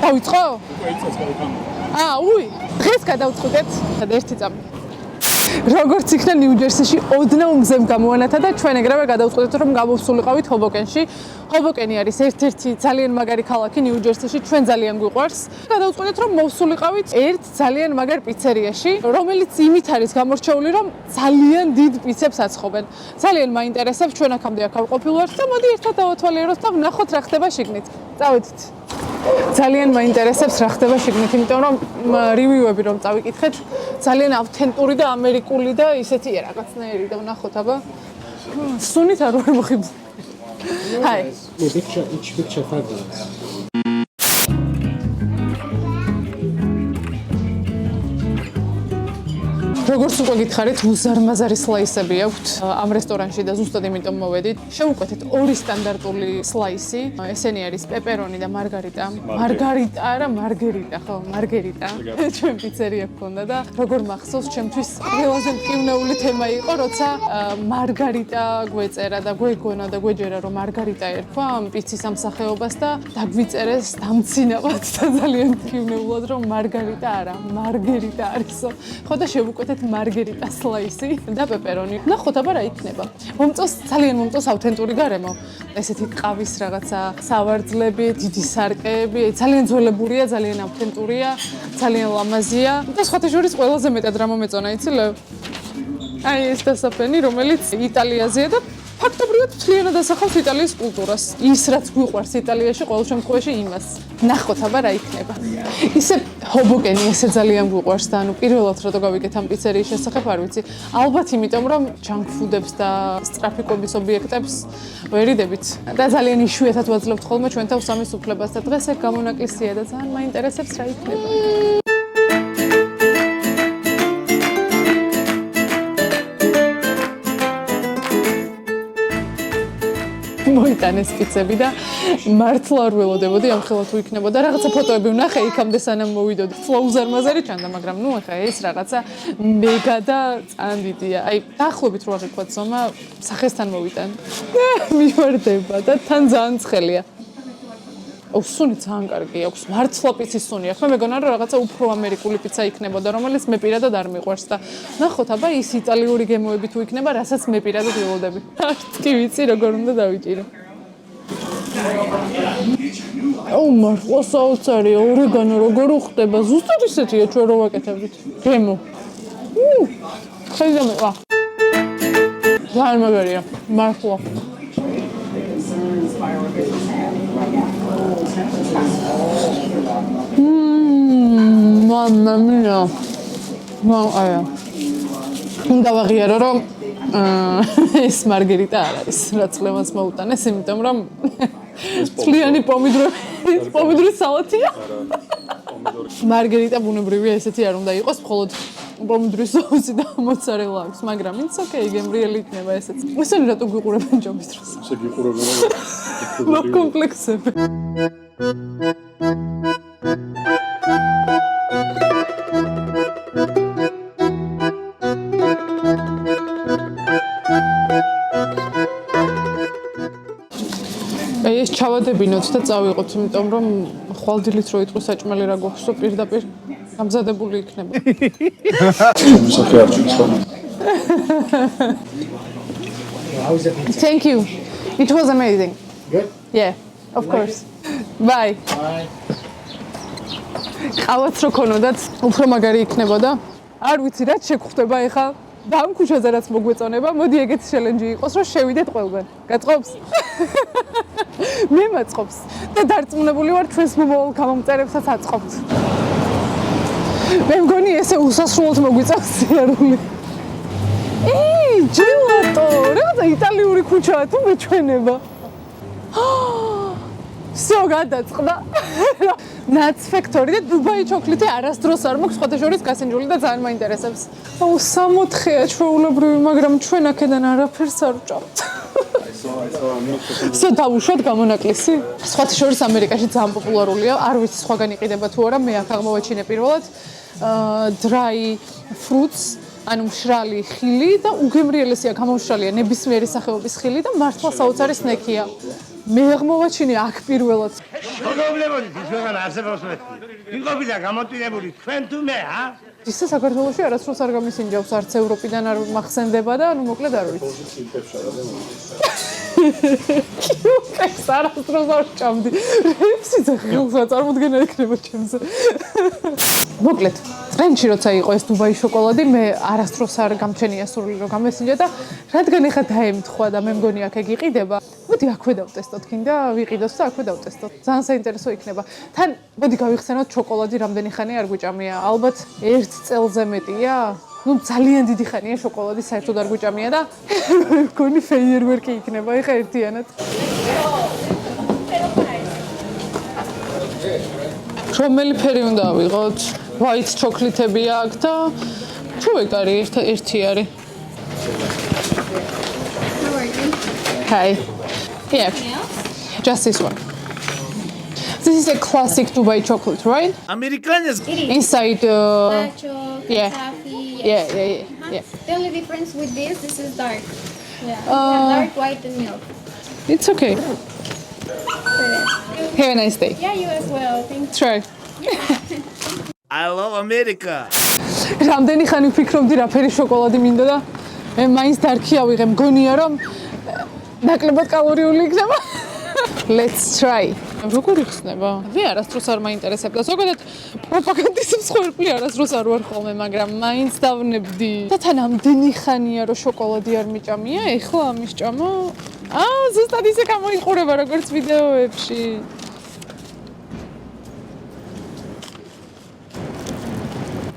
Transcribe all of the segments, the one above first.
დავიწყო? უი, დღეს გადავწყვეტეთ ერთი წამი. როგორც იქნა ნიუ-ჯერსიში ოდნავ მზემ გამოვანათა და ჩვენ ეგრევე გადავწყვეტეთ რომ გამოვსულიყავით ჰობოკენში. ჰობოკენი არის ერთ-ერთი ძალიან მაგარი ქალაქი ნიუ-ჯერსიში, ჩვენ ძალიან გვიყვარს. გადავწყვეტეთ რომ მოვსულიყავით ერთ ძალიან მაგარ პიცერიაში, რომელიც იმით არის გამორჩეული რომ ძალიან დიდ პიცებს აცხობენ. ძალიან მაინტერესებს, ჩვენ აქამდე აქ ვყოფილვართ და მოდი ერთად დავათვალიეროთ და ვნახოთ რა ხდება შიგნით. წავედით. ძალიან მაინტერესებს რა ხდება შიგნით, იმიტომ რომ რივიუები რომ წავიკითხეთ, ძალიან ავთენტური და ამერიკული და ისეთია რაღაცნაირი და ვნახოთ აბა. სუნით არ ვარ მოხიბლული. Hi. Each picture $5. როგორც უკვე გითხარით, უზარმაზარი სლაისები აქვთ ამ რესტორანში და ზუსტად იმიტომ მოვედით. შევუკვეთეთ ორი სტანდარტული სლაისი. ესენი არის პეპერონი და მარგარიტა. მარგარიტა არა, მარგერიტა, ხო, მარგერიტა. ჩვენ პიცერია გქონდა და როგორ მახსოვს, ჩემთვის ყველაზე მტკივნეული თემა იყო, როცა მარგარიტა გვეწერა და გვეგონა და გვეჯერა, რომ მარგარიტა ერქვა ამ პიცის ამსახეობას და დაგვიწერეს დამცინავად და ძალიან მტკივნეულად, რომ მარგარიტა არა, მარგერიტა არისო. ხო და შევუკვეთეთ მარგერიტა სლაისი და პეპერონი. ნახოთ აბა რა იქნება. ძალიან მომწონს ავთენტური გარემო. ესეთი ყავის რაღაცა სავარძლები, დიდი სარკეები, ძალიან ძველებურია, ძალიან ავთენტურია, ძალიან ლამაზია. და სხვათა შორის ყველაზე მეტად რა მომეწონა, იცი ლევ? აი ეს დასაფენი, რომელიც იტალიაზეა და ფაქტობრივად მთლიანად ასახავს იტალიის კულტურას. ის რაც გვიყვარს იტალიაში, ყოველ შემთხვევაში იმას. ნახოთ აბა რა იქნება. ისე ჰობოკენი ესე ძალიან გვიყვარს და ანუ პირველად რატო გავიგეთ ამ პიცერიის შესახებ არ ვიცი. ალბათ იმიტომ რომ ჯანკ ფუდებს და სტრაფიკობის ობიექტებს ვერიდებით და ძალიან იშვიათად ვაძლევთ ხოლმე ჩვენ თავს ამის უფლებას და დღეს ეგ გამონაკლისია და ძალიან მაინტერესებს რა იქნება. მოიტანეს პიცები და მართლა არ ველოდებოდი ამ ხელა თუ იქნებოდა რაღაცა ფოტოები ვნახე იქამდე სანამ მოვიდოდი. ფლოუზარმაზარი ჩანდა, მაგრამ ნუ ახლა ეს რაღაცა მეგა და წანდიდია. აი დაახლოებით რო აღიქვათ ზომა, სახესთან მოვიტან. მივარდება და თან ძალიან ცხელია. სუნი ძალიან კარგი აქვს. მართლა პიცის სუნი აქვს. მე მეგონა რომ რაღაცა უფრო ამერიკული პიცა იქნებოდა, რომელიც მე პირადად არ მიყვარს და ნახოთ აბა ის იტალიური გემოები თუ იქნება, რასაც მე პირადად ველოდები. კი ვიცი როგორ უნდა დავიჭირო. მართლა საოცარია, ორეგანო როგორ უხდება. ზუსტად ისეთია ჩვენ რო ვაკეთებდით. გემო. ხაიზამეყა. ძალიან მაგარია. მართლა. Mamma mia. უნდა ვაღიარო რომ ეს მარგერიტა არ არის, რაც ლევანს მოუტანეს, იმიტომ რომ წლიანი პომიდორის სალათია. მარგერიტა ბუნებრივია ესეთი არ უნდა იყოს, მხოლოდ პომიდორის სოუსი და მოცარელა აქვს, მაგრამ it's okay, გემრიელი იქნება ესეც. ესენი რატო გიყურებენ ჯობის დროს? ესე გიყურებენ რა კომპლექსები. ეს ჩავადებინოთ და წავიღოთ, იმიტომ რომ ხვალდილით რო იტყვის საჭმელი რა გვაქვს, პირდაპირ გამზადებული იქნება. Thank you. It was amazing. Good? Yeah, of course. Bye. Bye. ყავაც რო ქონოდათ, უფრო მაგარი იქნებოდა. არ ვიცი რა შეგხვდება ეხლა. და ამ ქუჩაზე რაც მოგვეწონება, მოდი ეგეთი ჩელენჯი იყოს, რომ შევიდეთ ყველგან. გაწყობს? მე მაწყობს. და დარწმუნებული ვარ, ჩვენს მომავალ გამომწერებსაც აწყობთ. მე მგონი ესე უსასრულოდ მოგვიწევს სიარული. ჯელატო! რაღაცა იტალიური ქუჩაა თუ მეჩვენება. всё გადაწყდა. Nuts Factory და დუბაი ჩოკლეტი არასდროს არ მაქვს, სხვათა შორის გასინჯული და ძალიან მაინტერესებს. 60-ია ჩვეულებრივი, მაგრამ ჩვენ აქედან არაფერს არ ვჭამთ. სო დავუშვათ გამონაკლისი. სხვათა შორის ამერიკაში ძალიან პოპულარულია, არ ვიცი სხვაგან იყიდება თუ არა, მე აქ აღმოვაჩინე პირველად. Dry fruits, ანუ მშრალი ხილი და უგემრიელესია გამომშრალია ნებისმიერი სახეობის ხილი და მართლა საოცარი სნექია. მე აღმოვაჩინე აქ პირველად. შეგობლებოდით ის ვეღარ არსებობს მეთქი. ვიყოფი და გამოტვინებული თქვენ თუ მე, ა? ისე საქართველოში არასდროს არ გამისინჯავს, არც ევროპიდან არ მახსენდება და ნუ მოკლედ არ ვიცი. ეს არასდროს არ ჭამდი. სიძე ხელს წარმოდგენა ექნება ჩემზე. მოკლედ, ტრენჩი როცა იყო ეს დუბაის შოკოლადი, მე არასდროს არ გამჩენია სურვილი რომ გამესინჯა და რადგან ეხა დაემთხვა და მე მგონი აქ ეგ იყიდება, მოდი აქვე დავტესტოთ, კიდე ვიყიდოს და აქვე დავტესტოთ. ძალიან საინტერესო იქნება. თან მოდი გავიხსენოთ შოკოლადი რამდენი ხანი არ გვიჭამია. ალბათ 1 წელზე მეტია. ნუ ძალიან დიდი ხანია შოკოლადი საერთოდ არ გვიჭამია და მგონი ფეიერვერკი იქნება ეხა ერთიანად. რომელი ფერი უნდა ავიღოთ? white chocolate-ები აქვს და თუ ეგ არის ერთი არის. How are you? Hi. Yeah. Just this one. This is a classic Dubai chocolate, right? Americans. Inside Black chocolate, yeah. coffee. Yeah. The only difference with this is dark. Yeah. We have dark, white, and milk. It's okay. Have a nice day. Yeah, you as well. Thank you. Try. I love America. რამდენი ხანი ვფიქრობდი რა ფერი შოკოლადი მინდა და მე მაინც დარქი ავიღე, მგონია რომ ნაკლებად კალორიული იქნება. Let's try. როგორ იხსნება? მე არასდროს არ მაინტერესებდა. ზოგადად პროპაგანდის მსხვერპლი არასდროს არ ვარ ხოლმე, მაგრამ მაინც დავნებდი. და თან ამდენი ხანია რომ შოკოლადი არ მიჭამია, ეხლა ამისჭამა. ზუსტად ისე გამოიყურება როგორც ვიდეოებში.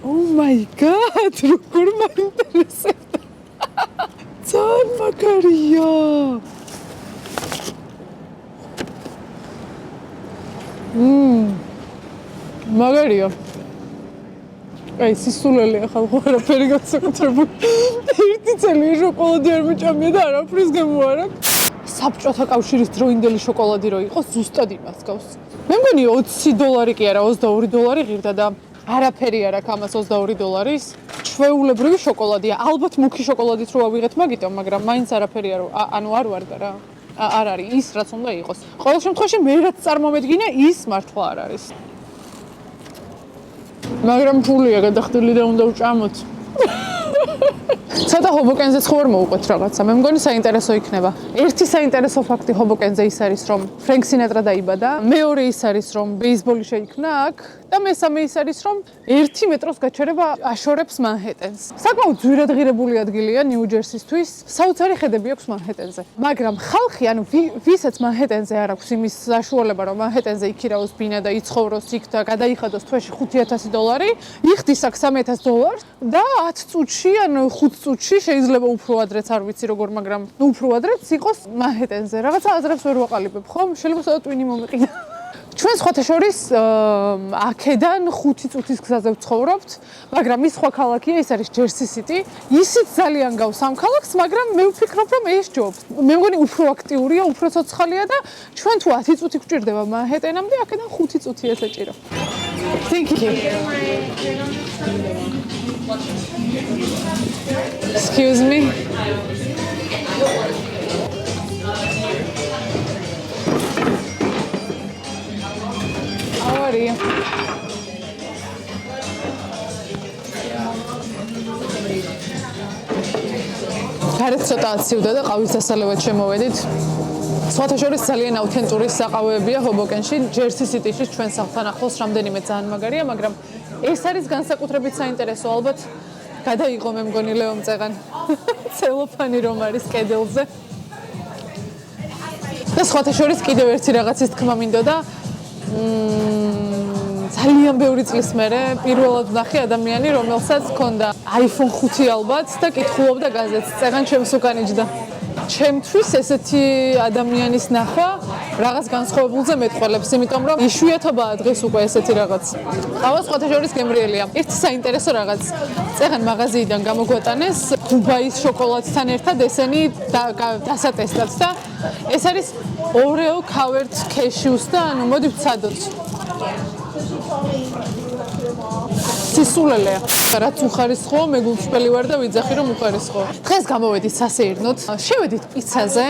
Oh my god, როგორ მაინტერესებდა. ძალიან მაგარია. მაგარია. აი, სისულელია ხალხო, არაფერი განსაკუთრებული. ერთი წელი შოკოლადი არ მიჭამია და არაფრის გამოარა. საბჭოთა კავშირის დროინდელი შოკოლადი რო იყო, ზუსტად იმას გავს. მე მგონი $20 კი არა, $22 ღირდა და არაფერი არ აქვს ამას $22. ჩვეულებრივი შოკოლადია. ალბათ მუქი შოკოლადით რო ავიღეთ მაგიტომ, მაგრამ მაინც არაფერი ანუ არ ვარ და რა. არ არის ის, რაც უნდა იყოს. ყოველ შემთხვევაში მე რაც წარმომედგინა, ის მართლა არ არის. მაგრამ ფულია გადახდილი და უნდა ვჭამოთ. ცოტა ჰობოკენზეც ხო არ მოვუყვეთ რაღაცა. მე მგონი საინტერესო იქნება. ერთი საინტერესო ფაქტი ჰობოკენზე ის არის, რომ ფრენკ სინატრა დაიბადა. მეორე ის არის, რომ ბეისბოლი შეიქმნა აქ და მესამე ის არის, რომ 1 მეტროს გაჩერება აშორებს მანჰეტენს. საკმაოდ ძვირად ღირებული ადგილია ნიუ-ჯერსისთვის. საოცარი ხედები აქვს მანჰეტენზე. მაგრამ ხალხი, ანუ ვისაც მანჰეტენზე არ აქვს იმის საშუალება, რომ მანჰეტენზე იქირაოს ბინა და იცხოვროს იქ და გადაიხადოს თვეში $5,000, იხდის აქ $3,000 და 10 წუთში, ანუ 5 წუთში შეიძლება უფრო ადრეც არ ვიცი როგორ, მაგრამ უფრო ადრეც იყოს მანჰეტენზე. რაღაცა აზრებს ვერ ვაყალიბებ, ხო? შეიძლება სადაც ტვინი მომეყიდა. ჩვენ სხვათა შორის აქედან 5 წუთის გზაზე ვცხოვრობთ, მაგრამ ის სხვა ქალაქია, ის არის ჯერსი სიტი. ისიც ძალიან გავს ამ ქალაქს, მაგრამ მე ვფიქრობ, რომ ეს ჯობს. მე მგონი უფრო აქტიურია, უფრო ცოცხალია და ჩვენ თუ 10 წუთი გვჭირდება მანჰეტენამდე, აქედან 5 წუთი ესეჭირო. Thank you. Excuse me. How are you? გარეთ ცოტა აცივდა და ყავის დასალევად შემოვედით. სხვათა შორის ძალიან აუთენტური საყავეებია ჰობოკენში, ჯერსი სიტიში ჩვენ სახლთან ახლოს რამდენიმე ძალიან მაგარია, მაგრამ ეს არის განსაკუთრებით საინტერესო, ალბათ გადაიღო მე მგონი ლეომ წეღან ცელოფანი რომ არის კედელზე. და სხვათა შორის კიდევ ერთი რაღაცის თქმა მინდოდა. ძალიან ბევრი წლის მერე პირველად ვნახე ადამიანი, რომელსაც ჰქონდა iPhone 5 ალბათ და კითხულობდა გაზეთს. წეღან ჩემს უკანიჯდა. ჩემთვის ესეთი ადამიანის ნახვა რაღაც განსხვავებულზე მეტყველებს, იმიტომ რომ იშვიათობაა დღეს უკვე ესეთი რაღაც. ყავა სხვათა შორის გემრიელია. ერთი საინტერესო რაღაც. წეღან მაღაზიიდან გამოგვატანეს დუბაის შოკოლადთან ერთად ესენი დასატესტად და ეს არის Oreo covered cashews და ანუ მოდი ვცადოთ. სისულელეა. რაც უხარისხოა, მე გულწრფელი ვარ და ვიძახი რომ უხარისხოა. დღეს გამოვედით სასეირნოდ. შევედით პიცაზე.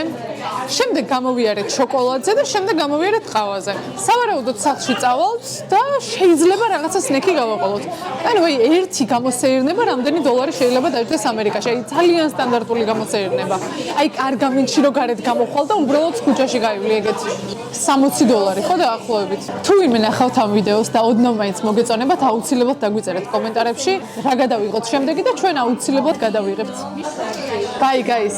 შემდეგ გამოვიარეთ შოკოლადზე და შემდეგ გამოვიარეთ ყავაზე. სავარაუდოდ სახლში წავალთ და შეიძლება რაღაცა სნექი გავაყოლოთ. ანუ აი ერთი გამოსეირნება რამდენი $. შეიძლება დაიწყდეს ამერიკაში. აი ძალიან სტანდარტული გამოსეირნება. აი კარგამინში რო გარეთ გამოხვალ და უბრალოდ ქუჩაში გაივლი ეგეთ $60 ხო დაახლოებით. თუ ვინმე ნახავთ ამ ვიდეოს და ოდნავ მაინც მოგეწონებათ, აუცილებლად დაგვიწერეთ კომენტარებში რა გადავიღოთ შემდეგი და ჩვენ აუცილებლად გადავიღებთ. Bye guys.